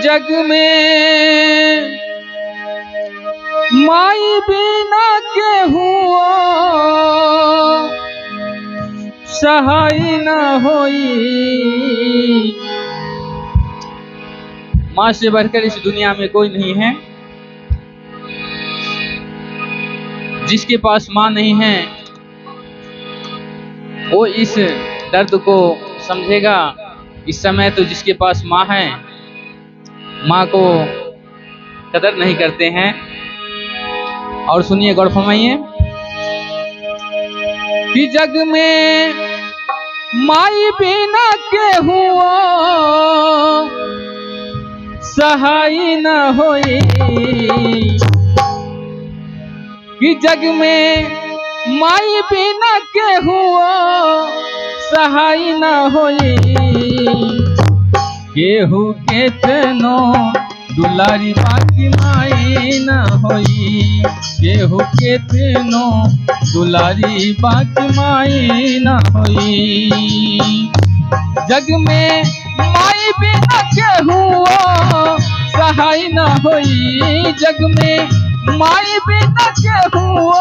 जग में माई बिना के हुआ सहाय न होई। माँ से बढ़कर इस दुनिया में कोई नहीं है। जिसके पास माँ नहीं है वो इस दर्द को समझेगा। इस समय तो जिसके पास माँ है, माँ को कदर नहीं करते हैं। और सुनिए, गौर फरमाइए कि जग में माई बिना के हुआ सहाय न होई। कि जग में माई बिना के हुआ सहाय न होई। केहू के तनो दुलारी बाकी माई न होई। केहू के तनो दुलारी बाकी माई न होई। जग में माई बिना केहू सहाय न होई। जग में माई बिना केहू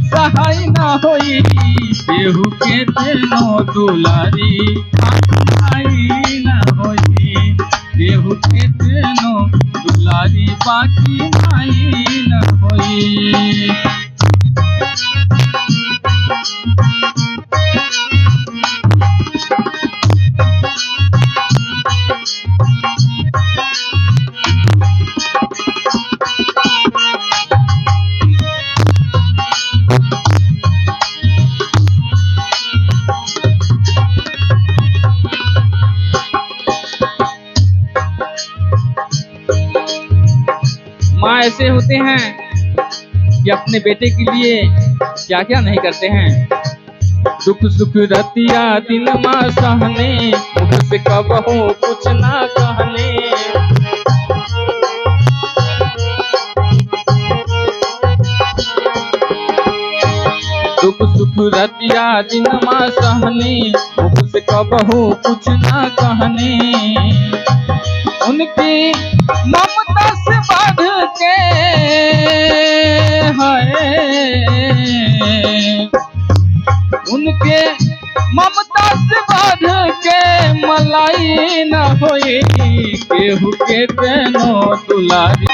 सहाय न होई। केहू के तनो दुलारी बाकी माई न होई। केहू के तनो दुलारी बाकी माई न होई। माँ ऐसे होते हैं कि अपने बेटे के लिए क्या क्या नहीं करते हैं। दुख सुख रतिया दिन माँ सहने, मुख से कबहू कुछ ना कहने। दुख सुख रतिया दिन माँ सहने, मुख से कबहू कुछ ना कहने। उनकी ममता से बढ़ के है, उनके ममता से बढ़ के मलाई न होई। केहू के तनो दुलारी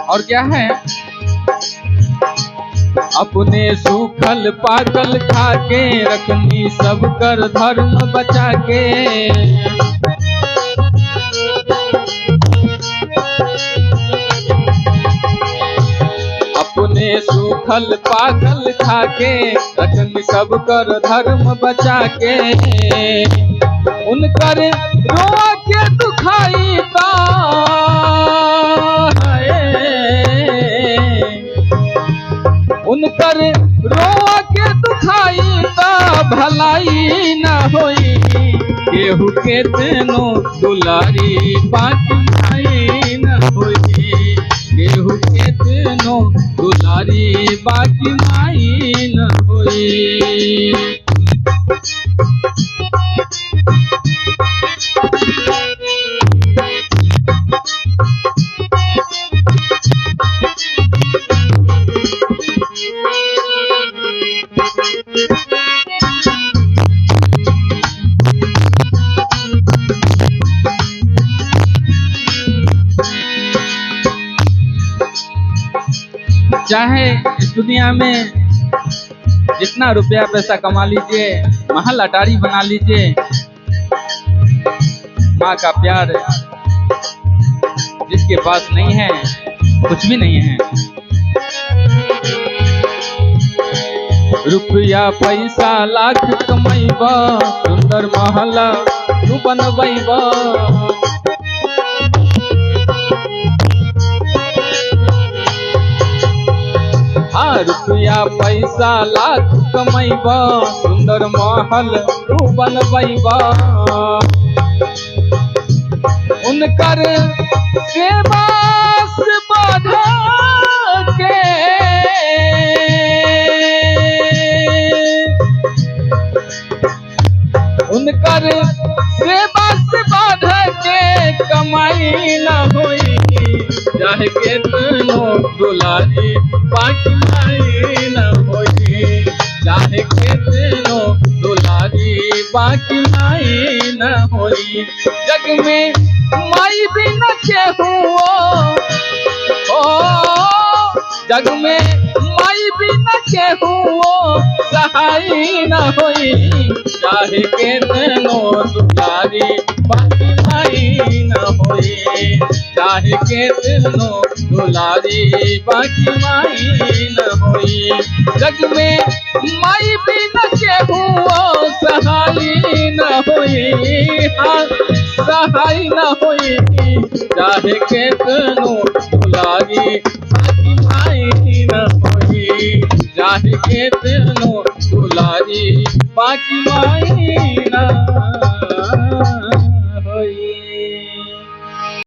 और क्या है। अपने सूखल पाकल खा के रखनी सब कर धर्म बचा के। अपने सूखल पाकल खा के रखनी सब कर धर्म बचा के। उनकर रोआ के दुखाई ता उनकर रोआ के दुखाई ता भलाई न होई। केहू के तनो दुलारी बाकी माई न होई। केहू के तनो दुलारी बाकी माई न होई। चाहे इस दुनिया में जितना रुपया पैसा कमा लीजिए, महल अटारी बना लीजिए, माँ का प्यार जिसके पास नहीं है कुछ भी नहीं है। रुपया पैसा लाख कमैबा, सुंदर महल तू बनबैबा। हाँ, रुपया पैसा लाख कमैबा, सुंदर महल तू बनबैबा। उनकर सेवा से बढ़ के उनकर सेवा से बढ़ के कमाई न होई, चाहे केतनो दुलारी बाकी माई न होई, चाहे केतनो दुलारी बाकी माई न होई। जग में माई भी न केहू जग में माई भी न केहू सहाय न होई, चाहे केतनो दुलारी बाकी माई न होई, चाहे केतनो दुलारी बाकी माई न होई। जग में माई भी न केहू सहाय न होई, हाँ सहाय न होई, चाहे केतनो दुलारी बाकी माई न होई, चाहे केतनो दुलारी बाकी माई न